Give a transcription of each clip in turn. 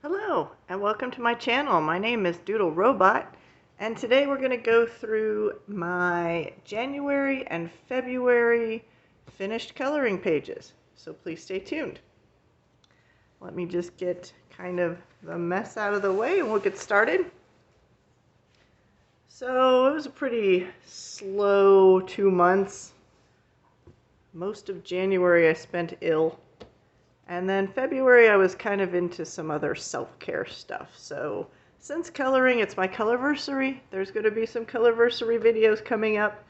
Hello and welcome to my channel. My name is Doodle Robot and today we're going to go through my January and February finished coloring pages. So please stay tuned. Let me just get kind of the mess out of the way and we'll get started. So it was a pretty slow 2 months. Most of January I spent ill. And then February, I was kind of into some other self-care stuff. So since coloring, it's my colorversary. There's going to be some colorversary videos coming up.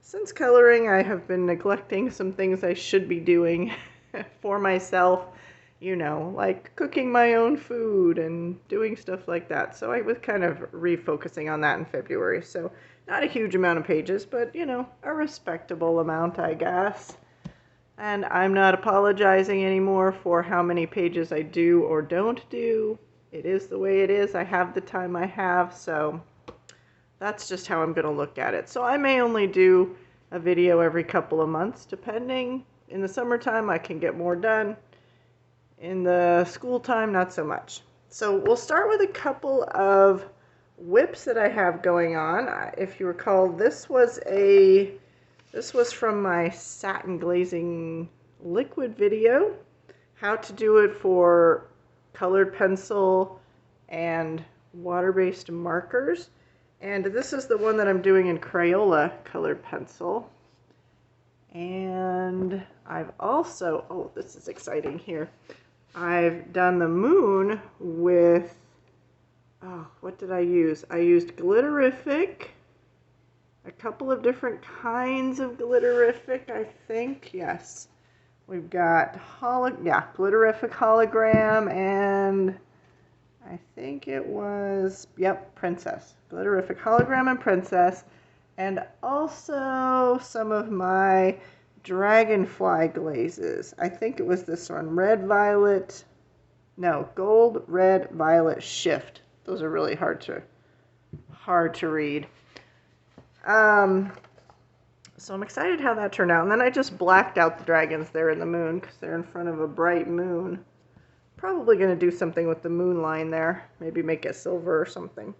Since coloring, I have been neglecting some things I should be doing for myself. You know, like cooking my own food and doing stuff like that. So I was kind of refocusing on that in February. So not a huge amount of pages, but, you know, a respectable amount, I guess. And I'm not apologizing anymore for how many pages I do or don't do. It is the way it is. I have the time I have, so that's just how I'm going to look at it. So I may only do a video every couple of months, depending. In the summertime, I can get more done. In the school time, not so much. So we'll start with a couple of whips that I have going on. If you recall, this was from my satin glazing liquid video, how to do it for colored pencil and water-based markers. And this is the one that I'm doing in Crayola colored pencil. And I've also, oh, this is exciting here. I've done the moon with, oh, what did I use? I used Glitterific. A couple of different kinds of Glitterific, I think. Yes. We've got Glitterific hologram, and I think it was, yep, Princess. Glitterific hologram and Princess. And also some of my dragonfly glazes. I think it was this one, gold, red, violet, shift. Those are really hard to read. So I'm excited how that turned out. And then I just blacked out the dragons there in the moon because they're in front of a bright moon. Probably going to do something with the moon line there. Maybe make it silver or something.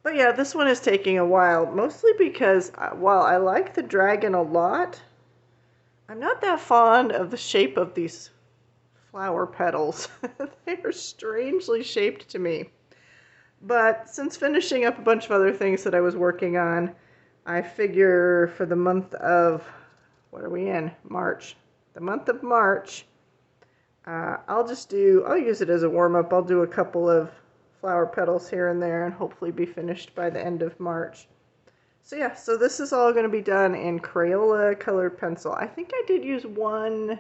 But yeah, this one is taking a while. Mostly because while I like the dragon a lot, I'm not that fond of the shape of these flower petals. They are strangely shaped to me. But since finishing up a bunch of other things that I was working on, I figure for the month of, what are we in? March. The month of March, I'll use it as a warm-up. I'll do a couple of flower petals here and there and hopefully be finished by the end of March. So yeah, so this is all going to be done in Crayola colored pencil. I think I did use one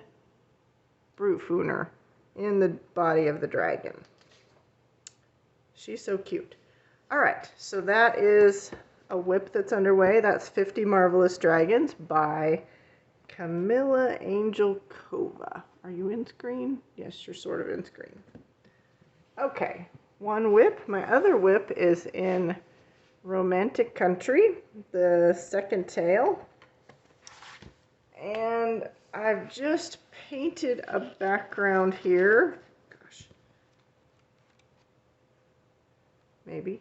Brute Fooner in the body of the dragon. She's so cute. All right, so that is a whip that's underway. That's 50 Marvelous Dragons by Camilla Angelkova. Are you in screen? Yes, you're sort of in screen. Okay, one whip. My other whip is in Romantic Country, the second tale. And I've just painted a background here. Gosh. Maybe.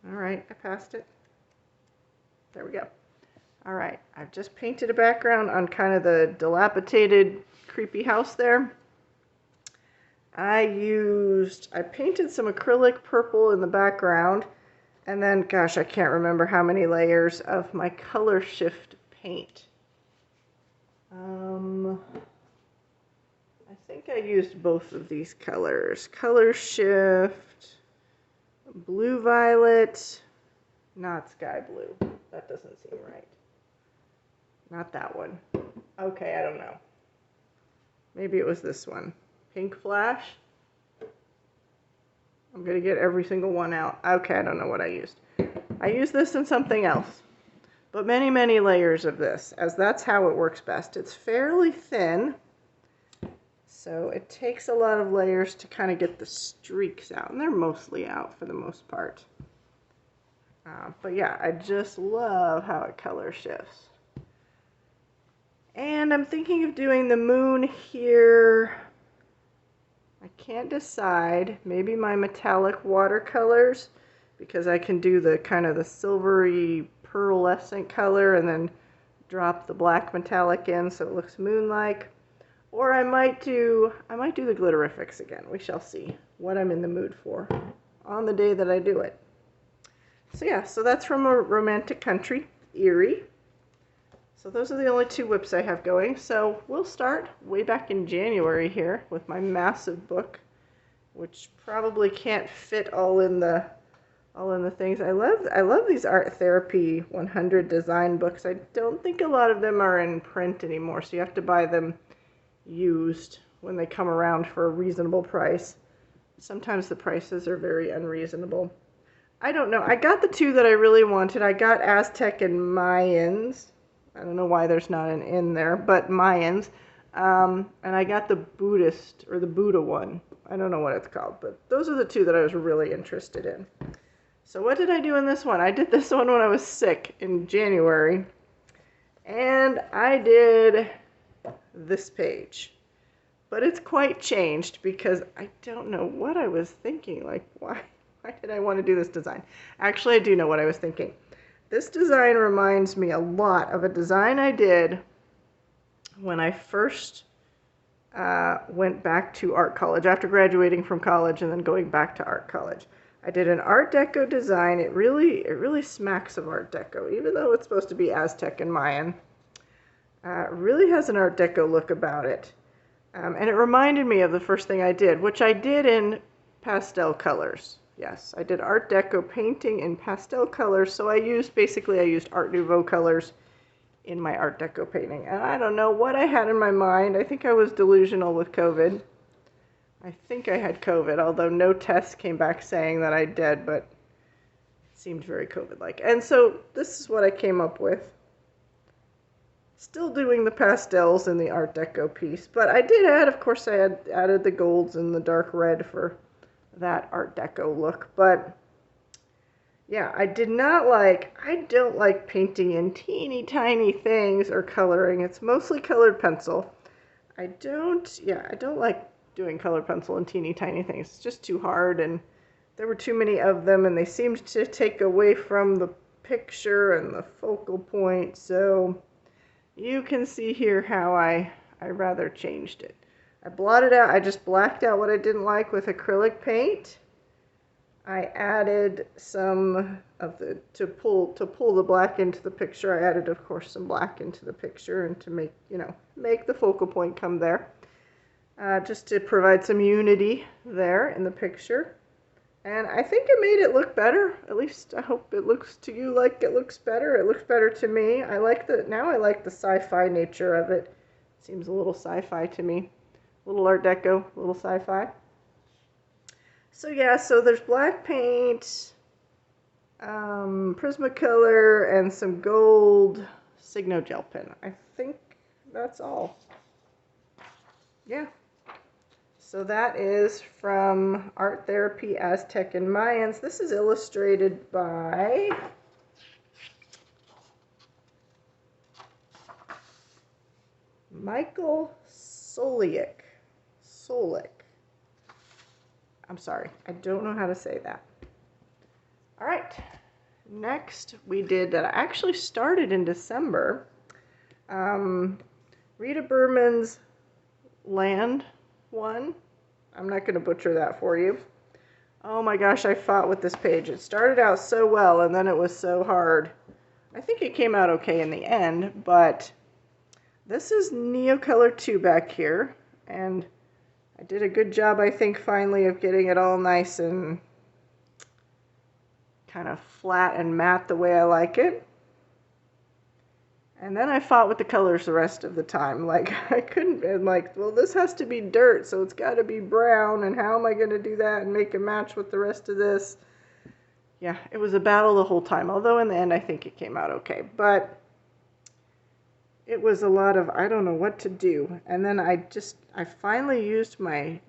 All right, I passed it. There we go. All right, I've just painted a background on kind of the dilapidated, creepy house there. I painted some acrylic purple in the background, and then, gosh, I can't remember how many layers of my color shift paint. I think I used both of these colors. Color shift, blue violet, not sky blue. That doesn't seem right. Not that one. Okay, I don't know. Maybe it was this one. Pink flash. I'm going to get every single one out. Okay, I don't know what I used. I used this in something else. But many, many layers of this, as that's how it works best. It's fairly thin, so it takes a lot of layers to kind of get the streaks out. And they're mostly out for the most part. But yeah, I just love how it color shifts. And I'm thinking of doing the moon here. I can't decide. Maybe my metallic watercolors, because I can do the kind of the silvery pearlescent color and then drop the black metallic in so it looks moon-like. Or I might do the glitterifics again. We shall see what I'm in the mood for on the day that I do it. So yeah, so that's from a romantic country, Erie. So those are the only two whips I have going. So we'll start way back in January here with my massive book, which probably can't fit all in the things. I love these Art Therapy 100 design books. I don't think a lot of them are in print anymore, so you have to buy them used when they come around for a reasonable price. Sometimes the prices are very unreasonable. I don't know. I got the two that I really wanted. I got Aztec and Mayans. I don't know why there's not an in there, but Mayans. And I got the Buddhist, or the Buddha one. I don't know what it's called, but those are the two that I was really interested in. So what did I do in this one? I did this one when I was sick in January. And I did this page. But it's quite changed because I don't know what I was thinking. Like, why did I want to do this design? Actually, I do know what I was thinking. This design reminds me a lot of a design I did when I first went back to art college, after graduating from college and then going back to art college. I did an Art Deco design. It really smacks of Art Deco, even though it's supposed to be Aztec and Mayan. It really has an Art Deco look about it. And it reminded me of the first thing I did, which I did in pastel colors. Yes, I did Art Deco painting in pastel colors, so I used Art Nouveau colors in my Art Deco painting. And I don't know what I had in my mind. I think I was delusional with COVID. I think I had COVID, although no tests came back saying that I did, but it seemed very COVID-like. And so this is what I came up with. Still doing the pastels in the Art Deco piece, but I did add, of course, I had added the golds and the dark red for that Art Deco look. But yeah, I don't like painting in teeny tiny things or coloring. It's mostly colored pencil. I don't like doing colored pencil in teeny tiny things. It's just too hard, and there were too many of them, and they seemed to take away from the picture and the focal point. So you can see here how I rather changed it. I blotted out, I just blacked out what I didn't like with acrylic paint. I added some of the, to pull the black into the picture, I added, of course, some black into the picture and to make the focal point come there. Just to provide some unity there in the picture. And I think it made it look better. At least I hope it looks to you like it looks better. It looks better to me. Now I like the sci-fi nature of it. Seems a little sci-fi to me. A little Art Deco, a little sci-fi. So yeah, so there's black paint, Prismacolor, and some gold Signo gel pen. I think that's all. Yeah. So that is from Art Therapy, Aztec, and Mayans. This is illustrated by Michael Solik. I'm sorry, I don't know how to say that. All right, next we did that. I actually started in December. Rita Berman's Land one. I'm not going to butcher that for you. Oh my gosh, I fought with this page. It started out so well and then it was so hard. I think it came out okay in the end, but this is Neocolor 2 back here, and I did a good job, I think, finally, of getting it all nice and kind of flat and matte the way I like it. And then I fought with the colors the rest of the time. Like, I couldn't, and like, well, this has to be dirt, so it's got to be brown, and how am I going to do that and make it match with the rest of this? Yeah, it was a battle the whole time, although in the end I think it came out okay. But it was a lot of, I don't know what to do. And then I finally used my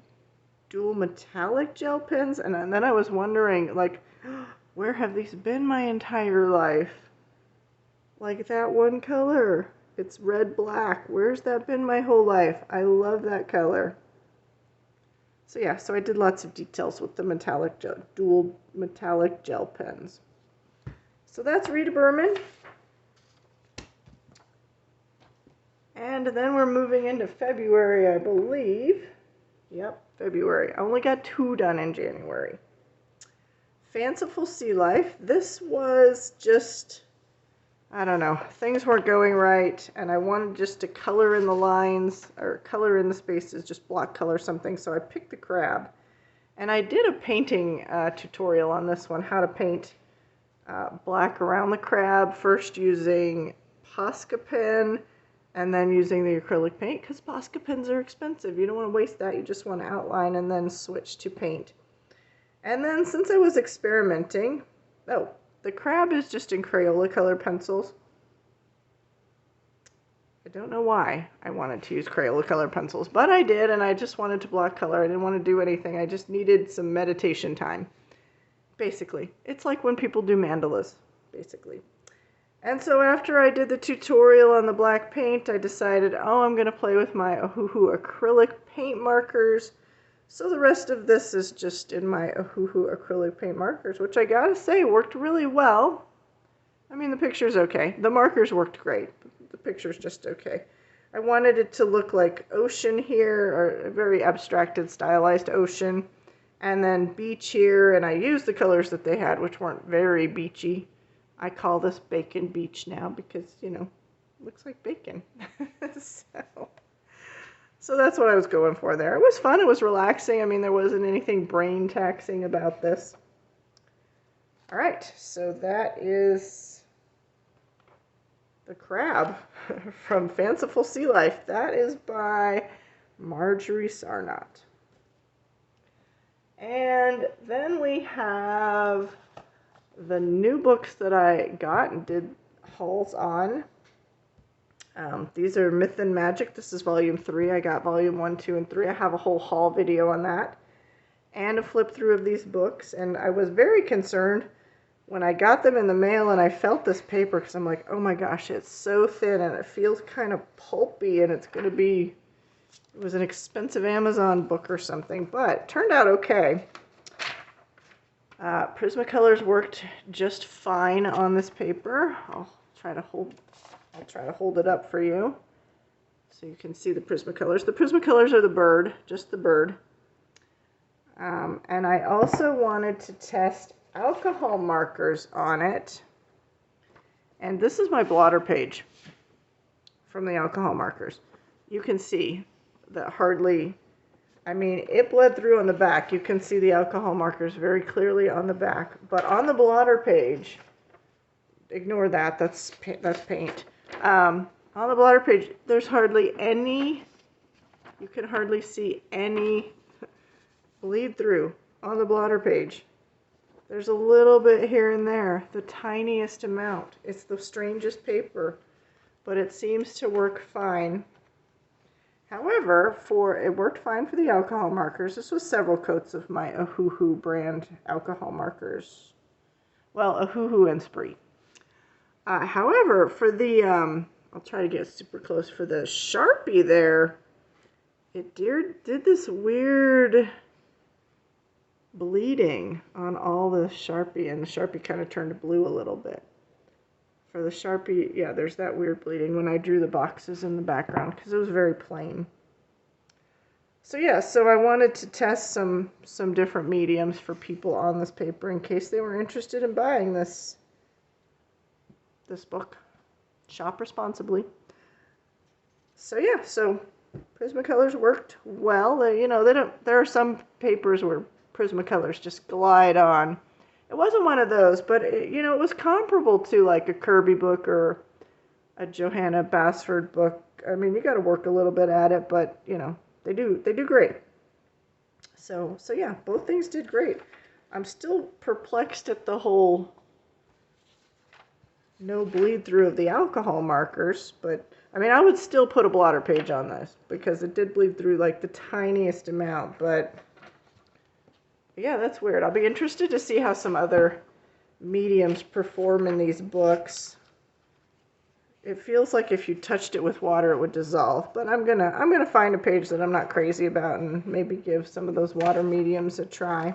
dual metallic gel pens, and then I was wondering, like, where have these been my entire life? Like that one color. It's red black. Where's that been my whole life? I love that color. So yeah, so I did lots of details with the metallic gel, dual metallic gel pens. So that's Rita Berman. And then we're moving into February, I believe. Yep, February. I only got 2 done in January. Fanciful Sea Life. This was just, I don't know, things weren't going right, and I wanted just to color in the lines, or color in the spaces, just block color something, so I picked the crab. And I did a painting tutorial on this one, how to paint black around the crab, first using Posca pen, and then using the acrylic paint, because Posca pens are expensive. You don't want to waste that. You just want to outline and then switch to paint. And then since I was experimenting, oh, the crab is just in Crayola color pencils. I don't know why I wanted to use Crayola color pencils, but I did, and I just wanted to block color. I didn't want to do anything. I just needed some meditation time, basically. It's like when people do mandalas, basically. And so after I did the tutorial on the black paint, I decided, oh, I'm going to play with my Ohuhu acrylic paint markers. So the rest of this is just in my Ohuhu acrylic paint markers, which I gotta say worked really well. I mean, the picture's okay. The markers worked great. The picture's just okay. I wanted it to look like ocean here, or a very abstracted, stylized ocean, and then beach here, and I used the colors that they had, which weren't very beachy. I call this Bacon Beach now because, you know, it looks like bacon. So that's what I was going for there. It was fun. It was relaxing. I mean, there wasn't anything brain taxing about this. All right, so that is the crab from Fanciful Sea Life. That is by Marjorie Sarnott. And then we have the new books that I got and did hauls on. These are Myth and Magic. This is volume 3. I got volume 1, 2, and 3. I have a whole haul video on that and a flip through of these books. And I was very concerned when I got them in the mail and I felt this paper because I'm like, oh my gosh, it's so thin and it feels kind of pulpy and it's going to be, it was an expensive Amazon book or something, but it turned out okay. Prismacolors worked just fine on this paper. I'll try to hold it up for you so you can see the Prismacolors. The Prismacolors are the bird, just the bird. And I also wanted to test alcohol markers on it. And this is my blotter page from the alcohol markers. You can see that hardly, I mean, it bled through on the back. You can see the alcohol markers very clearly on the back. But on the blotter page, ignore that, that's paint. On the blotter page, there's hardly any, you can hardly see any bleed through on the blotter page. There's a little bit here and there, the tiniest amount. It's the strangest paper, but it seems to work fine. However, it worked fine for the alcohol markers. This was several coats of my Ohuhu brand alcohol markers. Well, Ohuhu and Spree. However, for the, I'll try to get super close, for the Sharpie there, it did this weird bleeding on all the Sharpie, and the Sharpie kind of turned blue a little bit. For the Sharpie, yeah, there's that weird bleeding when I drew the boxes in the background because it was very plain. So yeah, so I wanted to test some different mediums for people on this paper in case they were interested in buying this book. Shop responsibly. So yeah, so Prismacolors worked well. You know, there are some papers where Prismacolors just glide on. It wasn't one of those, but you know, it was comparable to like a Kirby book or a Johanna Basford book. I mean, you got to work a little bit at it, but you know, they do great. So yeah, both things did great. I'm still perplexed at the whole no bleed through of the alcohol markers, but I mean, I would still put a blotter page on this because it did bleed through like the tiniest amount, but yeah, that's weird. I'll be interested to see how some other mediums perform in these books. it feels like if you touched it with water, it would dissolve. But I'm gonna find a page that I'm not crazy about and maybe give some of those water mediums a try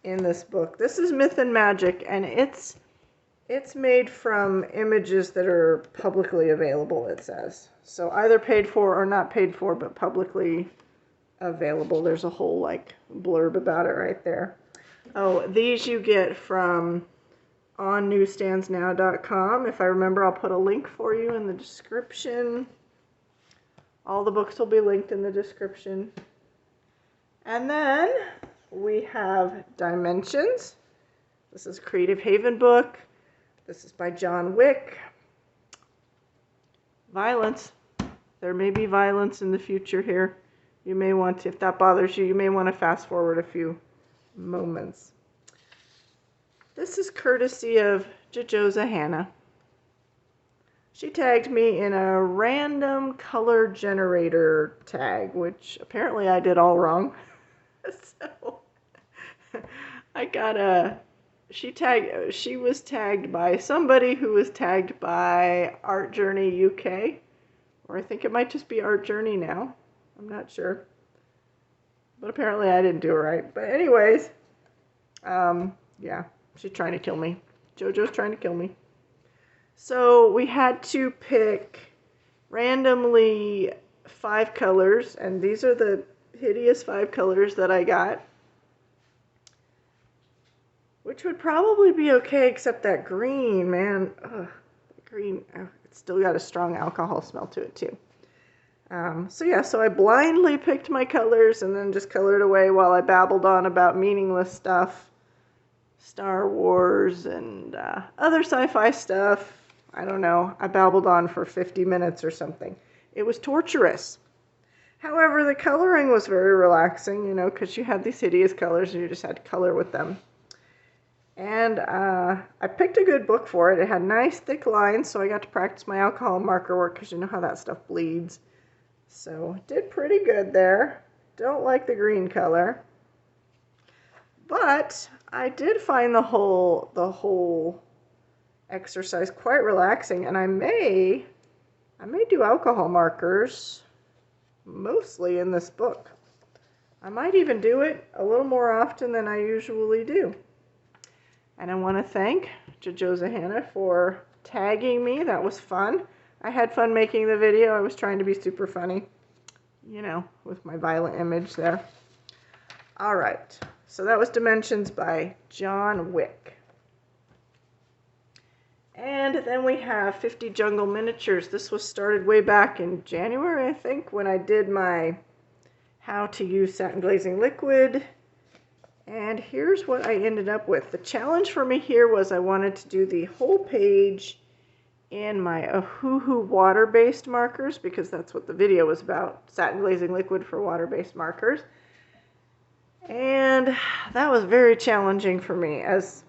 in this book. This is Myth and Magic, and it's made from images that are publicly available, it says. So either paid for or not paid for, but publicly available. There's a whole like blurb about it right there. Oh, these you get from on newsstandsnow.com. If I remember, I'll put a link for you in the description. All the books will be linked in the description. And then we have Dimensions. This is a Creative Haven book. This is by John Wick. Violence. There may be violence in the future here. You may want to, if that bothers you, you may want to fast forward a few moments. This is courtesy of Jojosa Hannah. She tagged me in a random color generator tag, which apparently I did all wrong. So I got she was tagged by somebody who was tagged by Art Journey UK, or I think it might just be Art Journey now. I'm not sure. But apparently I didn't do it right. But anyways, yeah. She's trying to kill me. JoJo's trying to kill me. So we had to pick randomly 5 colors, and these are the hideous 5 colors that I got. Which would probably be okay, except that green, man. Ugh, green, it's still got a strong alcohol smell to it too. So I blindly picked my colors and then just colored away while I babbled on about meaningless stuff. Star Wars and other sci-fi stuff. I don't know. I babbled on for 50 minutes or something. It was torturous. However, the coloring was very relaxing, because you had these hideous colors and you just had to color with them. And I picked a good book for it. It had nice thick lines, so I got to practice my alcohol marker work because you know how that stuff bleeds. So did pretty good there. Don't like the green color. But I did find the whole exercise quite relaxing, and I may do alcohol markers mostly in this book. I might even do it a little more often than I usually do. And I want to thank Jojosa Hannah for tagging me. That was fun. I had fun making the video. I was trying to be super funny, with my violent image there. All right. So that was Dimensions by John Wick. And then we have 50 Jungle Miniatures. This was started way back in January, I think, when I did my how to use satin glazing liquid. And here's what I ended up with. The challenge for me here was I wanted to do the whole page in my Ohuhu water-based markers, because that's what the video was about, satin glazing liquid for water-based markers. And that was very challenging for me, as,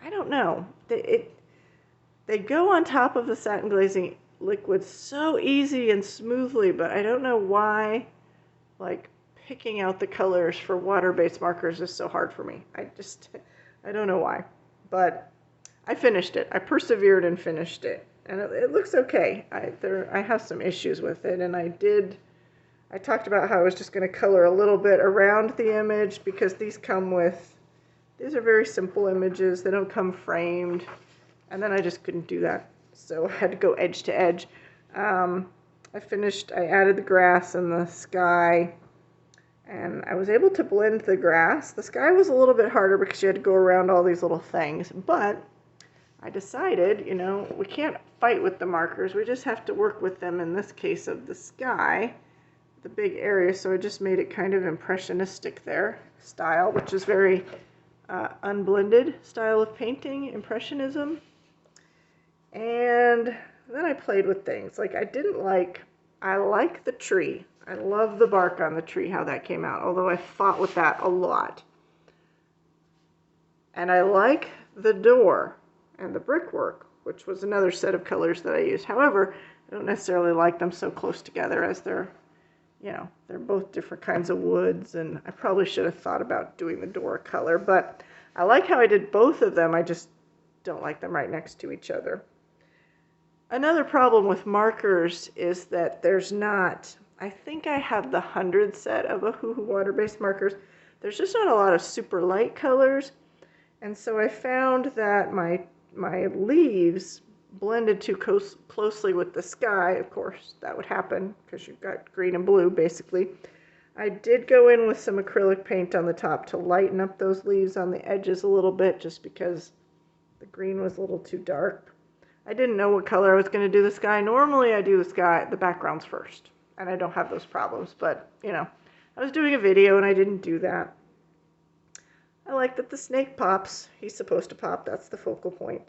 I don't know, they go on top of the satin glazing liquid so easy and smoothly, but I don't know why, like, picking out the colors for water-based markers is so hard for me. I don't know why, but I finished it. I persevered and finished it, and it looks okay. I have some issues with it, and I talked about how I was just going to color a little bit around the image, because these are very simple images. They don't come framed, and then I just couldn't do that, so I had to go edge to edge. I added the grass and the sky, and I was able to blend the grass. The sky was a little bit harder because you had to go around all these little things, but I decided, we can't fight with the markers. We just have to work with them, in this case of the sky, the big area. So I just made it kind of impressionistic there style, which is very unblended style of painting, impressionism. And then I played with things. Like I like the tree. I love the bark on the tree, how that came out, although I fought with that a lot. And I like the door and the brickwork, which was another set of colors that I used. However, I don't necessarily like them so close together, as they're both different kinds of woods, and I probably should have thought about doing the door color, but I like how I did both of them. I just don't like them right next to each other. Another problem with markers is that there's not, I think I have the 100 set of Ohuhu water-based markers. There's just not a lot of super light colors. And so I found that my leaves blended too closely with the sky. Of course, that would happen because you've got green and blue, basically. I did go in with some acrylic paint on the top to lighten up those leaves on the edges a little bit, just because the green was a little too dark. I didn't know what color I was going to do the sky. Normally I do the backgrounds first, and I don't have those problems, but, you know, I was doing a video and I didn't do that. I like that the snake pops. He's supposed to pop. That's the focal point.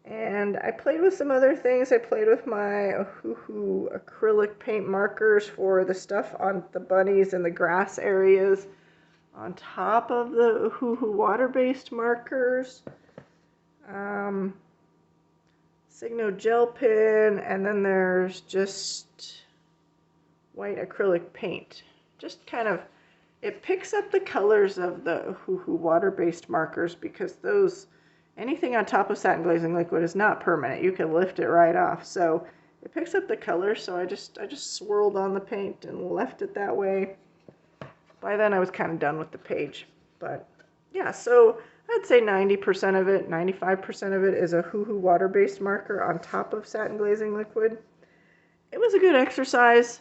And I played with some other things. I played with my Ohuhu acrylic paint markers for the stuff on the bunnies and the grass areas on top of the Ohuhu water-based markers. Signo gel pen, and then there's just white acrylic paint. Just kind of, it picks up the colors of the Ohuhu water-based markers, because anything on top of satin glazing liquid is not permanent. You can lift it right off. So it picks up the colors, so I just swirled on the paint and left it that way. By then I was kind of done with the page. But yeah, so I'd say 90% of it, 95% of it is a Ohuhu water-based marker on top of satin glazing liquid. It was a good exercise,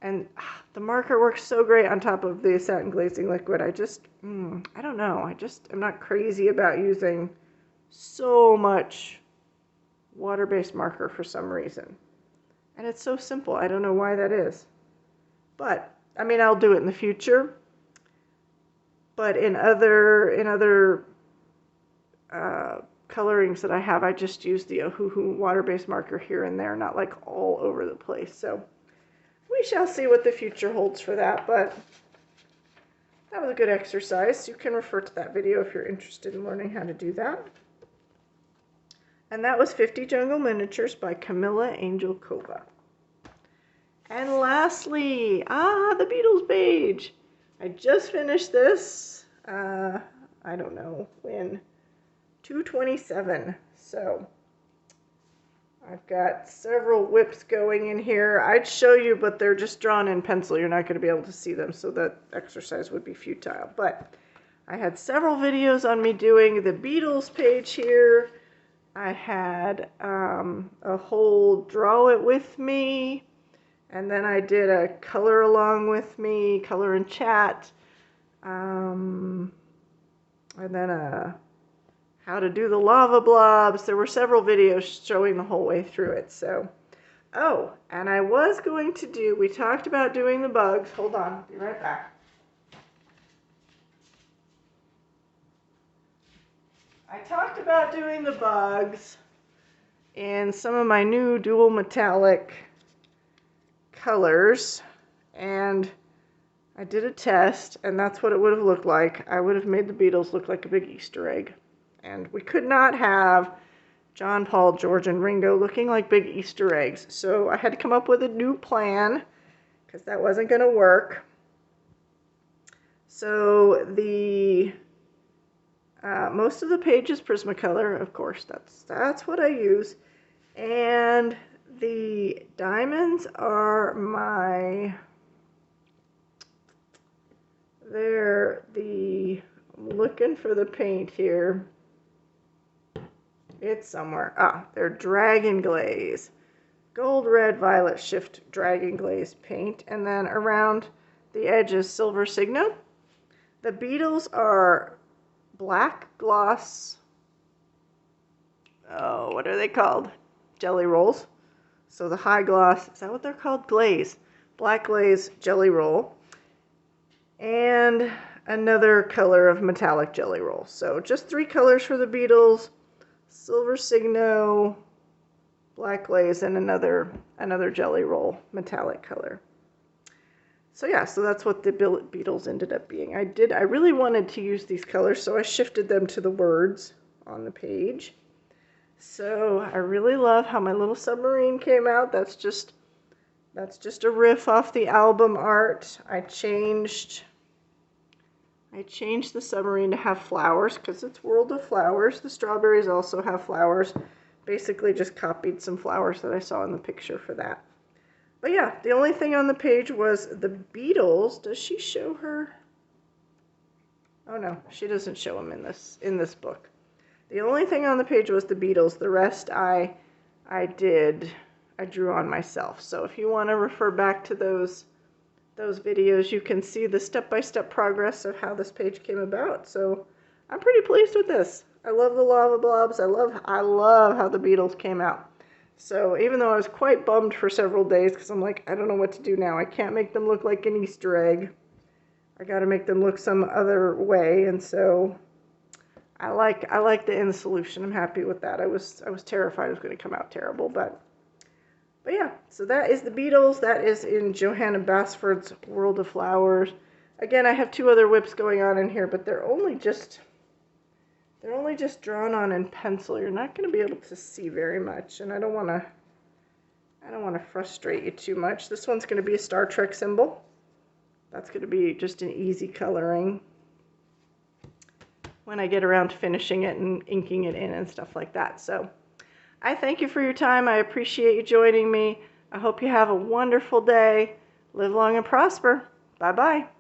and the marker works so great on top of the satin glazing liquid. I don't know, I'm not crazy about using so much water-based marker for some reason. And it's so simple. I don't know why that is. But, I mean, I'll do it in the future. But in other colorings that I have, I just use the Ohuhu water-based marker here and there, not like all over the place. So we shall see what the future holds for that, but that was a good exercise. You can refer to that video if you're interested in learning how to do that. And that was 50 Jungle Miniatures by Camilla Angelkova. And lastly, the Beatles page. I just finished this, I don't know when, 2/27. So I've got several whips going in here. I'd show you, but they're just drawn in pencil. You're not going to be able to see them, so that exercise would be futile. But I had several videos on me doing the Beatles page here. I had a whole draw it with me, and then I did a color along with me, color and chat, and then how to do the lava blobs. There were several videos showing the whole way through it. So, oh, and I was going to we talked about doing the bugs. Hold on, I'll be right back. I talked about doing the bugs in some of my new dual metallic colors, and I did a test, and that's what it would have looked like. I would have made the Beatles look like a big Easter egg, and we could not have John, Paul, George, and Ringo looking like big Easter eggs, so I had to come up with a new plan, because that wasn't going to work. So the most of the page is Prismacolor, of course, that's what I use, and the diamonds are I'm looking for the paint here. It's somewhere. They're Dragon Glaze. Gold, red, violet shift Dragon Glaze paint. And then around the edges, Silver Signo. The Beatles are black gloss. Oh, what are they called? Jelly rolls. So the high gloss, is that what they're called? Glaze. Black glaze jelly roll. And another color of metallic jelly roll. So just 3 colors for the Beatles. Silver Signo, black glaze, and another jelly roll metallic color. So yeah, so that's what the Beatles ended up being. I really wanted to use these colors, so I shifted them to the words on the page. So I really love how my little submarine came out. That's just a riff off the album art. I changed the submarine to have flowers because it's World of Flowers. The strawberries also have flowers basically just copied some flowers that I saw in the picture for that. But yeah, the only thing on the page was the Beatles. Does she show her? Oh no, she doesn't show them in this book. The only thing on the page was the Beatles. The rest I drew on myself. So if you want to refer back to those videos, you can see the step-by-step progress of how this page came about. So I'm pretty pleased with this. I love the lava blobs. I love how the Beatles came out. So even though I was quite bummed for several days because I'm like, I don't know what to do now. I can't make them look like an Easter egg. I got to make them look some other way, and so I like the end solution. I'm happy with that. I was terrified it was going to come out terrible, but yeah. So that is the Beatles. That is in Johanna Basford's World of Flowers. Again, I have 2 other whips going on in here, but they're only just drawn on in pencil. You're not going to be able to see very much, and I don't want to frustrate you too much. This one's going to be a Star Trek symbol. That's going to be just an easy coloring when I get around to finishing it and inking it in and stuff like that. So I thank you for your time. I appreciate you joining me. I hope you have a wonderful day. Live long and prosper. Bye-bye.